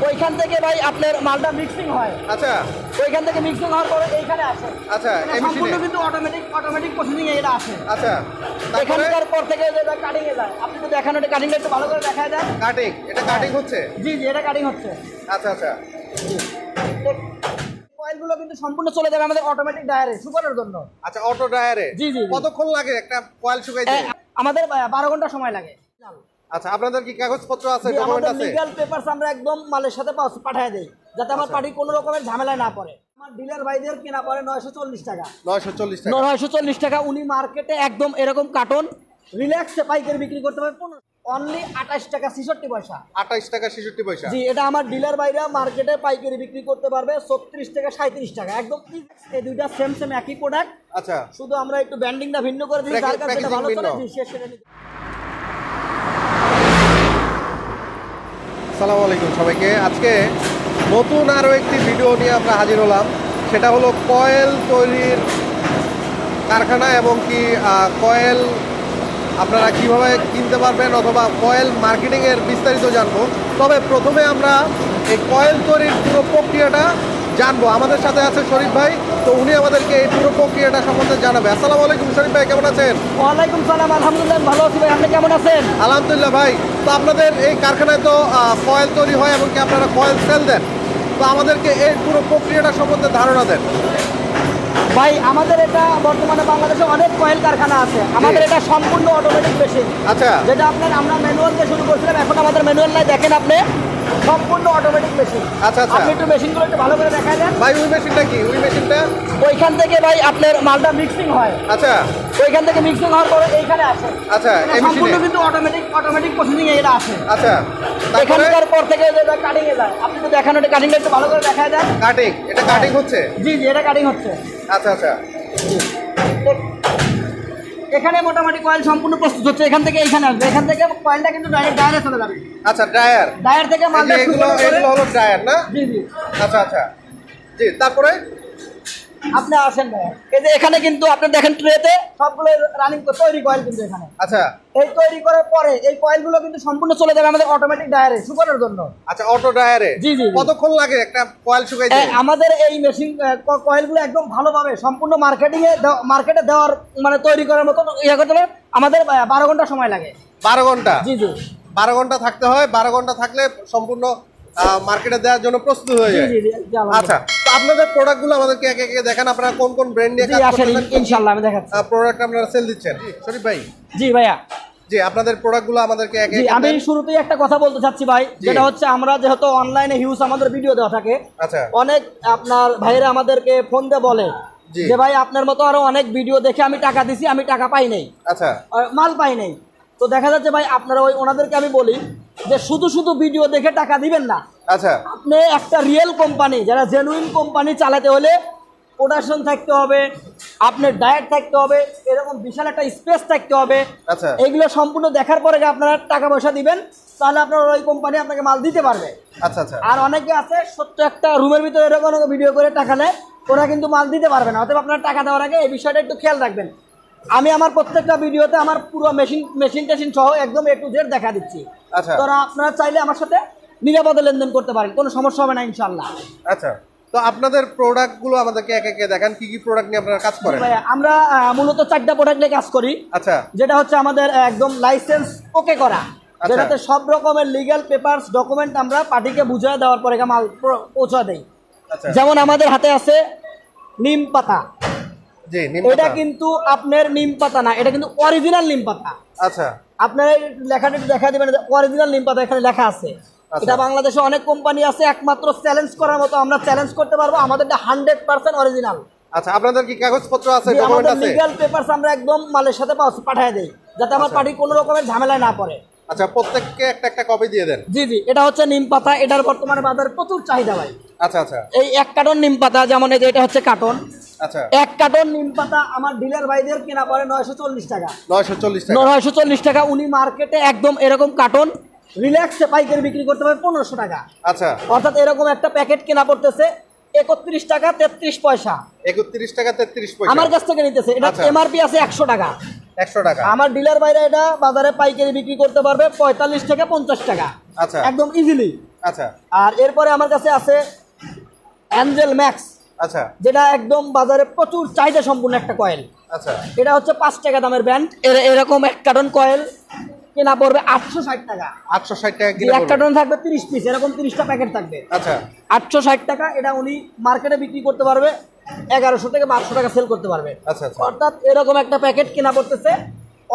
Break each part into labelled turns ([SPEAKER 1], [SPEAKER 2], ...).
[SPEAKER 1] ওইখান থেকে ভাই আপনার মালটা মিক্সিং হয়।
[SPEAKER 2] আচ্ছা
[SPEAKER 1] ওইখান থেকে মিক্সিং হওয়ার পরে এইখানে আসে।
[SPEAKER 2] আচ্ছা এই
[SPEAKER 1] সম্পূর্ণ
[SPEAKER 2] মেশিনে
[SPEAKER 1] কিন্তু অটোমেটিক প্রসেসিং এ এটা আসে।
[SPEAKER 2] আচ্ছা তারপরে
[SPEAKER 1] এখানকার পর থেকে এটা কাটিং এ যায়। আপনি তো দেখানো এটা কাটিংটা একটু ভালো করে দেখায় দেন।
[SPEAKER 2] কাটিং এটা কাটিং হচ্ছে
[SPEAKER 1] জি জি এটা কাটিং হচ্ছে।
[SPEAKER 2] আচ্ছা আচ্ছা
[SPEAKER 1] কয়েলগুলো কিন্তু সম্পূর্ণ চলে যাবে আমাদের অটোমেটিক ডায়ারে শুকানোর জন্য।
[SPEAKER 2] আচ্ছা অটো ড্রায়ারে
[SPEAKER 1] জি, জি, জি।
[SPEAKER 2] কতক্ষণ লাগে একটা কয়েল শুকাইতে?
[SPEAKER 1] আমাদের 12 ঘন্টা সময় লাগে।
[SPEAKER 2] আচ্ছা আপনাদের কি কাগজপত্র আছে,
[SPEAKER 1] জি,
[SPEAKER 2] ডকুমেন্ট
[SPEAKER 1] আমাদের
[SPEAKER 2] আছে?
[SPEAKER 1] লিগ্যাল পেপারস আমরা একদম মালের সাথে পাঠিয়ে দেই যাতে আমার
[SPEAKER 2] আচ্ছা।
[SPEAKER 1] পার্টি কোনো রকমের ঝামেলায় না পড়ে। আমার ডিলার ভাইদের কেনা পড়ে 940 টাকা।
[SPEAKER 2] 940 টাকা।
[SPEAKER 1] 940 টাকা। উনি মার্কেটে একদম এরকম কার্টন রিল্যাক্সে পাইকারি বিক্রি করতে পারে অনলি 28 টাকা 66 পয়সা।
[SPEAKER 2] 28 টাকা 66 পয়সা।
[SPEAKER 1] জি এটা আমার ডিলার ভাইরা মার্কেটে পাইকারি বিক্রি করতে পারবে 36 টাকা 37 টাকা। একদম এই দুইটা সেম একই প্রোডাক্ট।
[SPEAKER 2] আচ্ছা
[SPEAKER 1] শুধু আমরা একটু ব্যান্ডিংটা ভিন্ন করে দিই, যার কাছে এটা ভালো চলে জি সেটা নিতে।
[SPEAKER 2] আসসালামু আলাইকুম সবাইকে। আজকে নতুন আরও একটি ভিডিও নিয়ে আমরা হাজির হলাম। সেটা হলো কয়েল তৈরির কারখানা এবং কি কয়েল আপনারা কিভাবে কিনতে পারবেন অথবা কয়েল মার্কেটিংয়ের বিস্তারিত জানবো। তবে প্রথমে আমরা এই কয়েল তৈরির পুরো প্রক্রিয়াটা জানবো। আমাদের সাথে আছে শরীফ ভাই, তো উনি আমাদেরকে এই পুরো প্রক্রিয়াটা সম্বন্ধে জানাবে। আসসালামু আলাইকুম শরীফ ভাই, কেমন আছেন?
[SPEAKER 1] ওয়ালাইকুম সালাম, আলহামদুলিল্লাহ ভালো আছি ভাই, আপনি কেমন আছেন?
[SPEAKER 2] আলহামদুলিল্লাহ ভাই। তো আপনাদের এই কারখানায় তো কয়েল তৈরি হয় এবং কি আপনারা কয়েল সেল দেন, তো আমাদেরকে এই পুরো প্রক্রিয়াটা সম্বন্ধে ধারণা দেন
[SPEAKER 1] ভাই। আমাদের এটা বর্তমানে বাংলাদেশে অনেক কয়েল কারখানা আছে। আমাদের এটা সম্পূর্ণ অটোমেটিক মেশিন।
[SPEAKER 2] আচ্ছা
[SPEAKER 1] যেটা আপনার আমরা ম্যানুয়াল দিয়ে শুরু করছিলাম, এখন আমাদের ম্যানুয়াল নাই, দেখেন আপনি সম্পূর্ণ অটোমেটিক মেশিন।
[SPEAKER 2] আচ্ছা আচ্ছা
[SPEAKER 1] আপনি একটু মেশিনগুলো একটু ভালো করে দেখায় দেন
[SPEAKER 2] ভাই। ওই মেশিনটা কি? ওই মেশিনটা
[SPEAKER 1] ওইখান থেকে ভাই আপনার মালটা মিক্সিং হয়।
[SPEAKER 2] আচ্ছা
[SPEAKER 1] ওইখান থেকে মিক্সিং হওয়ার পরে এইখানে আসে।
[SPEAKER 2] আচ্ছা এই
[SPEAKER 1] সম্পূর্ণ
[SPEAKER 2] মেশিনে
[SPEAKER 1] কিন্তু অটোমেটিক প্রসেসিং এ এটা আসে।
[SPEAKER 2] আচ্ছা তারপরে
[SPEAKER 1] এখানকার পর থেকে এটা কাটিং এ যায়। আপনি তো দেখানো এটা কাটিংটা একটু ভালো করে দেখায় দেন।
[SPEAKER 2] কাটিং এটা কাটিং হচ্ছে
[SPEAKER 1] জি জি এটা কাটিং হচ্ছে।
[SPEAKER 2] আচ্ছা আচ্ছা
[SPEAKER 1] এখানে মোটামুটি কয়েল সম্পূর্ণ প্রস্তুত হচ্ছে। এখান থেকে এখানে আসবে, এখান থেকে কয়েলটা কিন্তু ডাইরেক্ট ডায়ারে চলে যাবে।
[SPEAKER 2] আচ্ছা ড্রায়ার
[SPEAKER 1] ডায়ার থেকে মালটা
[SPEAKER 2] এগুলো হলো ড্রায়ার না?
[SPEAKER 1] জি জি
[SPEAKER 2] আচ্ছা আচ্ছা জি তারপরে
[SPEAKER 1] আপনি আসেন ভাই। এই যে এখানে কিন্তু আপনি দেখেন ট্রেতে সবগুলো রানিং তৈরি কয়েল কিন্তু এখানে।
[SPEAKER 2] আচ্ছা
[SPEAKER 1] এই তৈরি করার পরে এই কয়েলগুলো কিন্তু সম্পূর্ণ চলে যাবে আমাদের অটোমেটিক ডায়ারে শুকানোর জন্য।
[SPEAKER 2] আচ্ছা অটো ড্রায়ারে
[SPEAKER 1] জি, জি, জি।
[SPEAKER 2] কতক্ষণ লাগে একটা কয়েল শুকাইতে?
[SPEAKER 1] আমাদের এই মেশিন কয়েলগুলো একদম ভালোভাবে সম্পূর্ণ মার্কেটে দেওয়ার মানে তৈরি করার মতো ইয়ে করতে হবে আমাদের 12 ঘন্টা সময় লাগে।
[SPEAKER 2] 12 ঘন্টা?
[SPEAKER 1] জি জি
[SPEAKER 2] 12 ঘন্টা থাকতে হয়। 12 ঘন্টা থাকলে সম্পূর্ণ মার্কেটে দেওয়ার জন্য প্রস্তুত হয়ে
[SPEAKER 1] জি
[SPEAKER 2] যায়।
[SPEAKER 1] জি জি
[SPEAKER 2] আচ্ছা তো আপনাদের প্রোডাক্টগুলো আমাদেরকে একে একে দেখান। আপনারা কোন কোন ব্র্যান্ড নিয়ে কাজ
[SPEAKER 1] আসেন
[SPEAKER 2] করতেছেন,
[SPEAKER 1] ইনশাআল্লাহ আমি দেখাচ্ছি।
[SPEAKER 2] প্রোডাক্ট আপনারা সেল দিচ্ছেন? শরীফ ভাই
[SPEAKER 1] জি ভাইয়া।
[SPEAKER 2] জি আপনাদের প্রোডাক্টগুলো আমাদেরকে একে
[SPEAKER 1] জি
[SPEAKER 2] একে
[SPEAKER 1] আমি
[SPEAKER 2] দেন।
[SPEAKER 1] শুরুতেই একটা কথা বলতে চাচ্ছি ভাই, যেটা হচ্ছে আমরা যেহেতু অনলাইনে হিউজ আমাদের ভিডিও দেওয়া থাকে,
[SPEAKER 2] আচ্ছা
[SPEAKER 1] অনেক আপনার ভাইরা আমাদেরকে ফোন দিয়ে বলে
[SPEAKER 2] জি।
[SPEAKER 1] যে ভাই আপনার মতো আরো অনেক ভিডিও দেখে আমি টাকা দিছি, আমি টাকা পাই নাই,
[SPEAKER 2] আচ্ছা
[SPEAKER 1] মাল পাই নাই। তো দেখা যাচ্ছে ভাই আপনারা ওনাদেরকে আমি বলি যে শুধু ভিডিও দেখে টাকা দিবেন না।
[SPEAKER 2] আচ্ছা
[SPEAKER 1] আপনি একটা রিয়েল কোম্পানি, যারা জেনুইন কোম্পানি চালাতে হলে প্রোডাকশন থাকতে হবে, আপনার ডায়েট থাকতে হবে, এরকম বিশাল একটা স্পেস থাকতে হবে।
[SPEAKER 2] আচ্ছা
[SPEAKER 1] এইগুলো সম্পূর্ণ দেখার পরে আপনারা টাকা পয়সা দিবেন, তাহলে আপনার ওই কোম্পানি আপনাকে মাল দিতে পারবে।
[SPEAKER 2] আচ্ছা আচ্ছা
[SPEAKER 1] আর অনেকে আছে সত্য একটা রুমের ভিতরে এরকম ভিডিও করে টাকা নেয়, ওরা কিন্তু মাল দিতে পারবে না। অতএব আপনার টাকা দেওয়ার আগে এই বিষয়টা একটু খেয়াল রাখবেন। আমি আমার প্রত্যেকটা ভিডিওতে আমার পুরো মেশিন টেশিন সহ একদম A to Z দেখা দিচ্ছি।
[SPEAKER 2] আচ্ছা
[SPEAKER 1] তো আপনারা চাইলে আমার সাথে নিরাপদে লেনদেন করতে পারেন, কোনো সমস্যা হবে না ইনশাআল্লাহ।
[SPEAKER 2] আচ্ছা তো আপনাদের প্রোডাক্টগুলো আমাদেরকে একে একে দেখান। কি কি প্রোডাক্ট নিয়ে আপনারা কাজ করেন?
[SPEAKER 1] ভাইয়া আমরা মূলত 4টা প্রোডাক্ট নিয়ে কাজ করি।
[SPEAKER 2] আচ্ছা
[SPEAKER 1] যেটা হচ্ছে আমাদের একদম লাইসেন্স ওকে করা, যেটাতে সব রকমের লিগ্যাল পেপারস ডকুমেন্ট আমরা পার্টিকে বুঝিয়ে দেওয়ার পরে মাল পৌঁছা দেই।
[SPEAKER 2] আচ্ছা
[SPEAKER 1] যেমন আমাদের হাতে আছে নিম পাতা।
[SPEAKER 2] জি নিম
[SPEAKER 1] এটা
[SPEAKER 2] পাতা।
[SPEAKER 1] কিন্তু আপনার নিম পাতা না, এটা কিন্তু অরিজিনাল নিম পাতা।
[SPEAKER 2] আচ্ছা
[SPEAKER 1] আপনার লেখাটা একটু দেখা দিবেন, অরিজিনাল নিম পাতা এখানে লেখা আছে।
[SPEAKER 2] আচ্ছা।
[SPEAKER 1] এটা বাংলাদেশে অনেক কোম্পানি আছে, একমাত্র চ্যালেঞ্জ করার মতো আমরা চ্যালেঞ্জ করতে পারবো, আমাদেরটা 100% অরিজিনাল।
[SPEAKER 2] আচ্ছা আপনাদের কি কাগজপত্র আছে, ডকুমেন্ট
[SPEAKER 1] আমাদের
[SPEAKER 2] আছে?
[SPEAKER 1] লিগ্যাল পেপারস আমরা একদম মালের সাথে পাঠিয়ে দেই যাতে আমার পার্টি কোনো রকমের ঝামেলায় না পড়ে।
[SPEAKER 2] আচ্ছা প্রত্যেককে একটা একটা কপি দিয়ে দেন।
[SPEAKER 1] জি জি এটা হচ্ছে নিম পাতা, এটার বর্তমানে বাজারে প্রচুর চাহিদা ভাই।
[SPEAKER 2] আচ্ছা আচ্ছা
[SPEAKER 1] এই 1 কার্টন নিম পাতা, যেমন এই যে এটা হচ্ছে কার্টন,
[SPEAKER 2] আচ্ছা
[SPEAKER 1] 1 কার্টন নিম পাতা আমার ডিলার ভাইদের কেনা পড়ে 940 টাকা।
[SPEAKER 2] 940 টাকা।
[SPEAKER 1] 940 টাকা। উনি মার্কেটে একদম এরকম কার্টন রিল্যাক্সে পাইকারি বিক্রি করতে পারে 1500 টাকা।
[SPEAKER 2] আচ্ছা
[SPEAKER 1] অর্থাৎ এরকম একটা প্যাকেট কেনা পড়তেছে 31 টাকা 33 পয়সা।
[SPEAKER 2] 31 টাকা 33 পয়সা
[SPEAKER 1] আমার কাছ থেকে নিতেছে। এটা
[SPEAKER 2] আচ্ছা।
[SPEAKER 1] এমআরপি আছে 100 টাকা।
[SPEAKER 2] 100 টাকা।
[SPEAKER 1] আমার ডিলার বাইরে এটা বাজারে পাইকারি বিক্রি করতে পারবে 45 থেকে 50 টাকা।
[SPEAKER 2] আচ্ছা
[SPEAKER 1] একদম ইজিলি।
[SPEAKER 2] আচ্ছা
[SPEAKER 1] আর এরপরে আমার কাছে আছে অ্যাঞ্জেল ম্যাক্স,
[SPEAKER 2] আচ্ছা
[SPEAKER 1] যেটা একদম বাজারে প্রচুর চাহিদা সম্পূর্ণ একটা কয়েল।
[SPEAKER 2] আচ্ছা
[SPEAKER 1] এটা হচ্ছে 5 টাকা দামের ব্র্যান্ড। এরকম এক কার্টন কয়েল কেনা পড়বে 860 টাকা।
[SPEAKER 2] 860 টাকা
[SPEAKER 1] যে
[SPEAKER 2] কিলো
[SPEAKER 1] এক কার্টন থাকবে 30 পিস, এরকম 30টা প্যাকেট থাকবে।
[SPEAKER 2] আচ্ছা
[SPEAKER 1] 860 টাকা। এটা উনি মার্কেটে বিক্রি করতে পারবে 1100 থেকে 1200 টাকা সেল করতে পারবে।
[SPEAKER 2] আচ্ছা আচ্ছা
[SPEAKER 1] অর্থাৎ এরকম একটা প্যাকেট কেনা পড়তেছে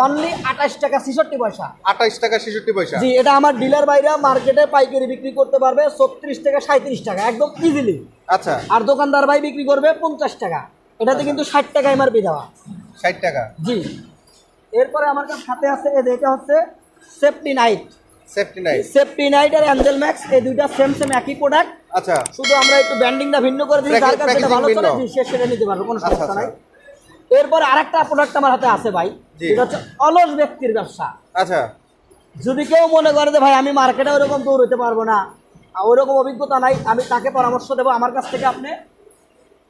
[SPEAKER 1] অনলি 28 টাকা 66 পয়সা।
[SPEAKER 2] 28 টাকা 66 পয়সা।
[SPEAKER 1] জি, এটা আমার ডিলার বাইরা মার্কেটে পাইকারি বিক্রি করতে পারবে 36 থেকে 37 টাকা একদম ইজিলি।
[SPEAKER 2] আচ্ছা
[SPEAKER 1] আর দোকানদার ভাই বিক্রি করবে 50 টাকা। এটাতে কিন্তু 60 টাকা এমআরপি দেওয়া।
[SPEAKER 2] 60 টাকা।
[SPEAKER 1] জি। এরপরে আমার কাছে সাথে আছে এটা হচ্ছে সেফটি নাইট। সেফটি নাইট আর অ্যাঞ্জেল ম্যাক্স, এই দুইটা সেম একই প্রোডাক্ট।
[SPEAKER 2] আচ্ছা
[SPEAKER 1] শুধু আমরা একটু ব্যান্ডিংটা ভিন্ন করে দিই, যার কাছে যেটা ভালো চলে সে সেটা নিতে পারবে, কোনো সমস্যা নাই। এরপর আরেকটা প্রোডাক্ট আমার হাতে আছে ভাই, এটা হচ্ছে অলস ব্যক্তির ব্যবসা।
[SPEAKER 2] আচ্ছা
[SPEAKER 1] যদি কেউ মনে করে যে ভাই আমি মার্কেটে ওরকম দৌড়তে পারবো না, ওরকম অভিজ্ঞতা নাই, আমি তাকে পরামর্শ দেবো আমার কাছ থেকে আপনি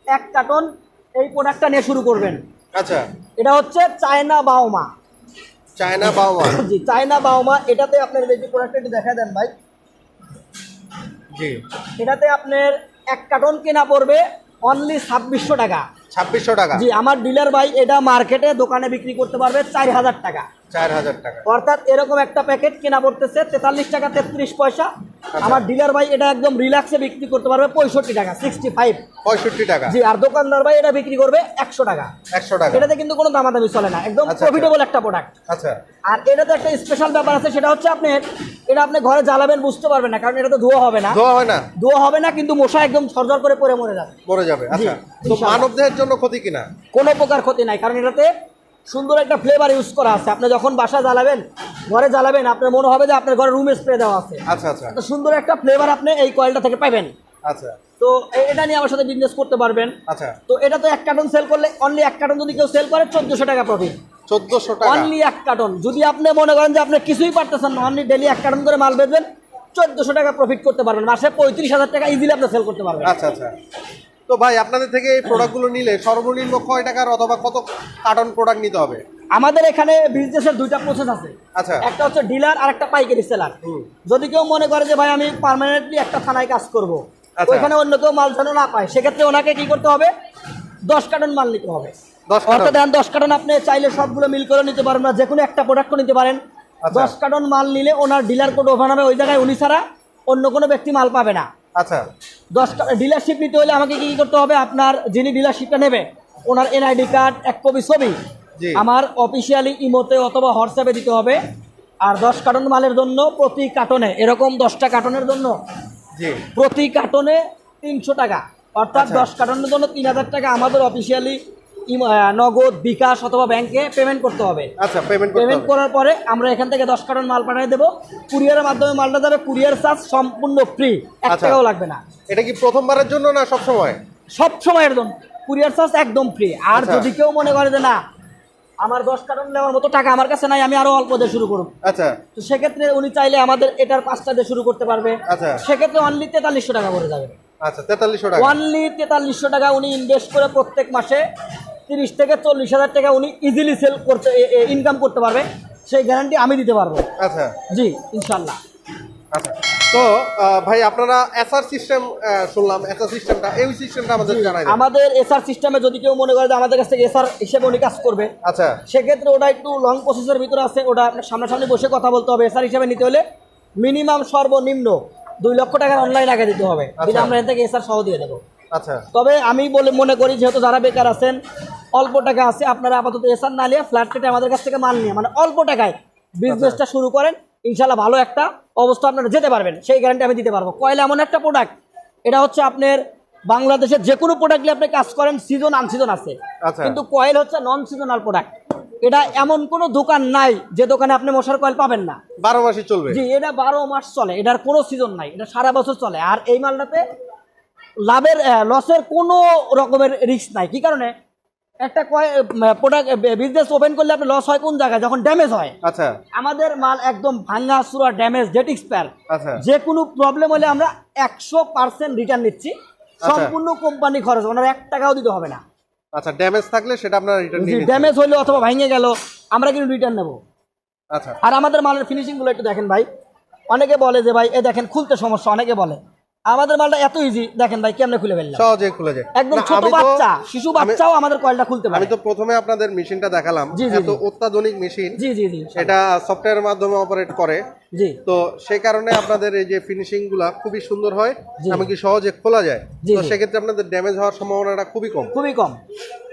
[SPEAKER 1] 1 কার্টন এই প্রোডাক্টটা নিয়ে শুরু করবেন।
[SPEAKER 2] আচ্ছা
[SPEAKER 1] এটা হচ্ছে চায়না বাওমা।
[SPEAKER 2] চায়না বাওমা।
[SPEAKER 1] জি, চায়না বাওমা। এটাতে আপনার এই প্রোডাক্টটা একটু দেখা দেন ভাই।
[SPEAKER 2] জি,
[SPEAKER 1] এটাতে আপনার 1 কার্টন কেনা পড়বে অনলি 2600 টাকা।
[SPEAKER 2] 2600 টাকা।
[SPEAKER 1] জি, আমার ডিলার ভাই এটা মার্কেটে দোকানে বিক্রি করতে পারবে 4000 টাকা।
[SPEAKER 2] 4000 টাকা।
[SPEAKER 1] অর্থাৎ এরকম একটা প্যাকেট কেনা পড়তেছে 43 টাকা 33 পয়সা। আমার ডিলার ভাই এটা একদম রিল্যাক্সে বিক্রি করতে পারবে 65 টাকা
[SPEAKER 2] 65 টাকা।
[SPEAKER 1] জি, আর দোকানদার ভাই এটা বিক্রি করবে 100 টাকা।
[SPEAKER 2] 100 টাকা।
[SPEAKER 1] এটাতে কিন্তু কোনো দামাদামি চলে না, একদম
[SPEAKER 2] আচ্ছা,
[SPEAKER 1] প্রফিটেবল একটা প্রোডাক্ট।
[SPEAKER 2] আচ্ছা
[SPEAKER 1] আর এটাতে একটা স্পেশাল ব্যাপার আছে, সেটা হচ্ছে এটা আপনি ঘরে জ্বালাবেন বুঝতে পারবেন না, কারণ এটা তো ধোয়া হবে না।
[SPEAKER 2] ধোয়া হয় না।
[SPEAKER 1] ধোয়া হবে না, কিন্তু মশা একদম ঝরঝর করে পড়ে মরে যাবে।
[SPEAKER 2] মরে যাবে। আচ্ছা, তো
[SPEAKER 1] ইনশাআল্লাহ।
[SPEAKER 2] মানবদেহের জন্য ক্ষতি কিনা?
[SPEAKER 1] কোনো প্রকার ক্ষতি নাই, কারণ এটাতে সুন্দর একটা ফ্লেভার ইউজ করা আছে। আপনি যখন বাসা জ্বালাবেন, ঘরে জ্বালাবেন, আপনার মনে হবে যে আপনার ঘরে রুম স্প্রে দেওয়া আছে।
[SPEAKER 2] আচ্ছা আচ্ছা।
[SPEAKER 1] তো সুন্দর একটা ফ্লেভার আপনি এই কয়েলটা থেকে পাবেন।
[SPEAKER 2] আচ্ছা,
[SPEAKER 1] তো এটা নিয়ে আমার সাথে বিজনেস করতে পারবেন।
[SPEAKER 2] আচ্ছা।
[SPEAKER 1] তো এটা তো 1 কার্টন সেল করলে অনলি 1 কার্টন যদি কেউ সেল করে 1400 টাকা প্রফিট।
[SPEAKER 2] 1400 টাকা
[SPEAKER 1] অনলি 1 কার্টন। যদি আপনি মনে করেন যে আপনি কিছুই পারতেছেন না, অনলি ডেলি 1 কার্টন করে মাল বেচবেন, 1400 টাকা প্রফিট করতে পারবেন। মাসে 35,000 টাকা ইজিলি আপনি সেল করতে পারবেন।
[SPEAKER 2] আচ্ছা আচ্ছা। তো ভাই, আপনাদের থেকে এই প্রোডাক্টগুলো নিলে সর্বনিম্ন কয় টাকার অথবা কত কার্টন প্রোডাক্ট নিতে হবে?
[SPEAKER 1] আমাদের এখানে বিজনেসের 2টা প্রসেস আছে।
[SPEAKER 2] আচ্ছা।
[SPEAKER 1] একটা হচ্ছে ডিলার আর একটা পাইকারি সেলার। যদি কেউ মনে করে যে ভাই আমি পার্মানেন্টলি একটা থানায় কাজ করব,
[SPEAKER 2] আচ্ছা।
[SPEAKER 1] ওইখানে অন্য কেউ মাল যেন না পায়, সেক্ষেত্রে ওনাকে কি করতে হবে? 10 কার্টন মাল নিতে হবে।
[SPEAKER 2] 10 কার্টন।
[SPEAKER 1] অর্থাৎ 10 কার্টন আপনি চাইলে সবগুলো মিল করে নিতে পারবেন না, যে কোনো একটা প্রোডাক্টও নিতে পারেন।
[SPEAKER 2] আচ্ছা।
[SPEAKER 1] 10 কার্টন মাল নিলে ওনার ডিলার কোড ওপেন হবে, ওই জায়গায় উনি ছাড়া অন্য কোনো ব্যক্তি মাল পাবে না।
[SPEAKER 2] আচ্ছা।
[SPEAKER 1] 10 ডিলারশিপ নিতে হলে আমাকে কি করতে হবে? আপনার যিনি ডিলারশিপটা নেবে ওনার এনআইডি কার্ড, 1 কপি ছবি
[SPEAKER 2] জি।
[SPEAKER 1] আমার অফিসিয়ালি ইমোতে অথবা হোয়াটসঅ্যাপে দিতে হবে। আর 10 কার্টন মালের জন্য প্রতি কার্টনে, এরকম 10টা কার্টনের জন্য
[SPEAKER 2] জি,
[SPEAKER 1] প্রতি কার্টনে 300 টাকা। অর্থাৎ
[SPEAKER 2] আচ্ছা।
[SPEAKER 1] 10 কার্টনের জন্য 3000 টাকা আমাদের অফিসিয়ালি নগদ, বিকাশ অথবা ব্যাংকে পেমেন্ট করতে হবে।
[SPEAKER 2] আচ্ছা, পেমেন্ট করতে
[SPEAKER 1] পেমেন্ট
[SPEAKER 2] হবে।
[SPEAKER 1] করার পরে আমরা এখান থেকে 10 কার্টন মাল পাঠিয়ে দেবো। কুরিয়ারের মাধ্যমে মালটা যাবে, কুরিয়ার চার্জ সম্পূর্ণ ফ্রি, 1
[SPEAKER 2] আচ্ছা।
[SPEAKER 1] টাকাও লাগবে না।
[SPEAKER 2] এটা কি প্রথমবারের জন্য না সব সময়?
[SPEAKER 1] সব সময়ের জন্য কুরিয়ার চার্জ একদম ফ্রি। আর
[SPEAKER 2] আচ্ছা।
[SPEAKER 1] যদি কেউ মনে করে যে না আমার 10 কার্টন নেওয়ার মতো টাকা আমার কাছে নাই, আমি আরো অল্প দিয়ে শুরু করব,
[SPEAKER 2] আচ্ছা
[SPEAKER 1] তো সেক্ষেত্রে উনি চাইলে আমাদের এটার 5টা দিয়ে শুরু করতে পারবে।
[SPEAKER 2] আচ্ছা।
[SPEAKER 1] সেক্ষেত্রে অনলি 4300 টাকা পড়ে যাবে।
[SPEAKER 2] আচ্ছা, 4300 টাকা।
[SPEAKER 1] অনলি 4300 টাকা উনি ইনভেস্ট করে প্রত্যেক মাসে 30 থেকে 40,000 টাকা উনি ইজিলি সেল করতে ইনকাম করতে পারবে, সেই গ্যারান্টি আমি দিতে পারবো।
[SPEAKER 2] আচ্ছা
[SPEAKER 1] জি, ইনশাল্লাহ।
[SPEAKER 2] আচ্ছা। তো ভাই, আপনারা এসআর সিস্টেম শুনলাম, এসআর সিস্টেমটা, এই সিস্টেমটা আমাদের জানাই দেন।
[SPEAKER 1] আমাদের এসআর সিস্টেমে যদি কেউ মনে করে যে আমাদের কাছ থেকে এসআর হিসেবে উনি কাজ করবে,
[SPEAKER 2] আচ্ছা
[SPEAKER 1] সেক্ষেত্রে ওটা একটু লং প্রসেসের ভিতরে আছে। ওটা আপনার সামনাসামনি বসে কথা বলতে হবে। এসআর হিসেবে নিতে হলে মিনিমাম সর্বনিম্ন 2 লক্ষ টাকার অনলাইন আগে দিতে হবে, দিলে আমরা এখান থেকে এসআর সহ দিয়ে দেবো।
[SPEAKER 2] আচ্ছা।
[SPEAKER 1] তবে আমি মনে করি যেহেতু যারা বেকার আছেন, অল্প টাকা আছে, আপনারা আপাতত এসআর না নিয়ে ফ্ল্যাট রেটে আমাদের কাছ থেকে মাল নিয়ে মানে অল্প টাকায় বিজনেসটা শুরু করেন, ইনশাল্লাহ ভালো একটা অবস্থা আপনারা যেতে পারবেন, সেই গ্যারান্টি আমি দিতে পারবো। কয়লা এমন একটা প্রোডাক্ট, এটা হচ্ছে আপনার বাংলাদেশের যে কোনো প্রোডাক্ট নিয়ে আপনি কাজ করেন, সিজন আনসিজন আছে,
[SPEAKER 2] আচ্ছা।
[SPEAKER 1] কিন্তু কয়েল হচ্ছে নন সিজনাল প্রোডাক্ট। এটা এমন কোনো দোকান নাই যে দোকানে আপনি মশার কয়েল পাবেন না।
[SPEAKER 2] 12 মাসই চলবে।
[SPEAKER 1] জি, এটা 12 মাস চলে, এটার কোনো সিজন নাই, এটা সারা বছর চলে। আর এই মালটাতে লসের কোনো রকমের রিস্ক নাই। কি কারণে? একটা প্রোডাক্ট বিজনেস ওপেন করলে আপনার লস হয় কোন জায়গায়? যখন ড্যামেজ হয়।
[SPEAKER 2] আচ্ছা
[SPEAKER 1] আমাদের মাল একদম ভাঙা চুরা, ড্যামেজ, ডেট এক্সপায়ার,
[SPEAKER 2] আচ্ছা
[SPEAKER 1] যে কোনো প্রবলেম হলে আমরা 100% রিটার্ন নিচ্ছি, সম্পূর্ণ কোম্পানি খরচ, ওনার 1 টাকাও দিতে হবে না।
[SPEAKER 2] আচ্ছা, ড্যামেজ থাকলে সেটা আপনারা রিটার্ন নিয়ে নিতে
[SPEAKER 1] ড্যামেজ হইলো অথবা ভেঙে গেল, আমরা কিন্তু রিটার্ন নেব।
[SPEAKER 2] আচ্ছা
[SPEAKER 1] আর আমাদের মালের ফিনিশিং গুলো একটু দেখেন ভাই, অনেকে বলে যে ভাই এ দেখেন খুলতে সমস্যা, অনেকে বলে আমাদের মালটা এত ইজি, দেখেন ভাই কেমনে খুলে ফেললাম,
[SPEAKER 2] সহজে খুলে যায়।
[SPEAKER 1] একদম
[SPEAKER 2] না,
[SPEAKER 1] ছোট
[SPEAKER 2] আমি তো-
[SPEAKER 1] বাচ্চা, শিশু বাচ্চাও আমাদের কয়েলটা খুলতে পারে।
[SPEAKER 2] আমি তো প্রথমে আপনাদের মেশিনটা দেখালাম,
[SPEAKER 1] জি, জি,
[SPEAKER 2] এত
[SPEAKER 1] জি।
[SPEAKER 2] অত্যাধুনিক মেশিন,
[SPEAKER 1] জি জি জি
[SPEAKER 2] এটা সফটওয়্যারের মাধ্যমে অপারেট করে,
[SPEAKER 1] জি
[SPEAKER 2] তো সেই কারণে আপনাদের এই যে ফিনিশিং গুলা খুবই সুন্দর হয়,
[SPEAKER 1] জি।
[SPEAKER 2] এমনকি সহজে খোলা যায়।
[SPEAKER 1] জি,
[SPEAKER 2] তো
[SPEAKER 1] জি।
[SPEAKER 2] সেক্ষেত্রে আপনাদের ড্যামেজ হওয়ার সম্ভাবনাটা খুবই কম।
[SPEAKER 1] খুবই কম।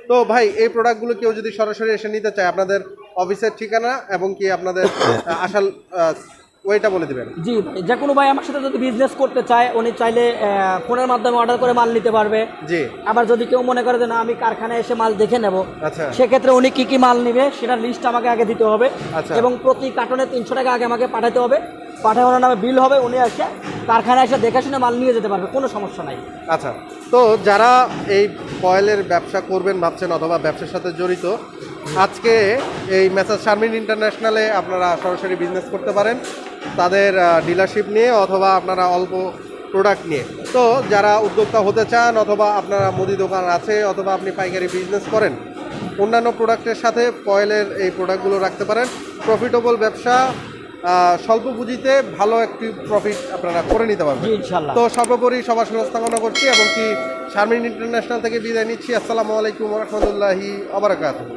[SPEAKER 2] তো ভাই এই প্রোডাক্টগুলো কেউ যদি সরাসরি এসে নিতে চায়, আপনাদের অফিসের ঠিকানা এবং কি আপনাদের আসাল ওইটা বলে দিবেন।
[SPEAKER 1] জি ভাই, যে কোনো ভাই আমার সাথে যদি বিজনেস করতে চায়, উনি চাইলে ফোনের মাধ্যমে অর্ডার করে মাল নিতে পারবে।
[SPEAKER 2] জি,
[SPEAKER 1] আবার যদি কেউ মনে করে যে না আমি কারখানায় এসে মাল দেখে নেব,
[SPEAKER 2] আচ্ছা
[SPEAKER 1] সেক্ষেত্রে উনি কি কি মাল নিবে সেটার লিস্ট আমাকে আগে দিতে হবে,
[SPEAKER 2] আচ্ছা।
[SPEAKER 1] এবং প্রতি কার্টনে 300 টাকা আগে আমাকে পাঠাতে হবে। পাঠানোর নামে বিল হবে, উনি এসে কারখানায় এসে দেখে শুনে মাল নিয়ে যেতে পারবে, কোনো সমস্যা নাই।
[SPEAKER 2] আচ্ছা, তো যারা এই কয়েলের ব্যবসা করবেন ভাবছেন অথবা ব্যবসার সাথে জড়িত, আজকে এই মেসার্স শারমিন ইন্টারন্যাশনালে আপনারা সরাসরি বিজনেস করতে পারেন তাদের ডিলারশিপ নিয়ে অথবা আপনারা অল্প প্রোডাক্ট নিয়ে। তো যারা উদ্যোক্তা হতে চান অথবা আপনারা মুদি দোকান আছে অথবা আপনি পাইকারি বিজনেস করেন, অন্যান্য প্রোডাক্টের সাথে কয়েলের এই প্রোডাক্টগুলো রাখতে পারেন। প্রফিটেবল ব্যবসা, স্বল্প পুঁজিতে ভালো একটি প্রফিট আপনারা করে নিতে পারবেন।
[SPEAKER 1] জি ইনশাল্লাহ।
[SPEAKER 2] তো সর্বোপরি সবার সুস্বাস্থ্য কামনা করছি এবং কি শারমিন ইন্টারন্যাশনাল থেকে বিদায় নিচ্ছি। আসসালামু আলাইকুম ওয়া রাহমাতুল্লাহি ওয়া বারাকাতুহু।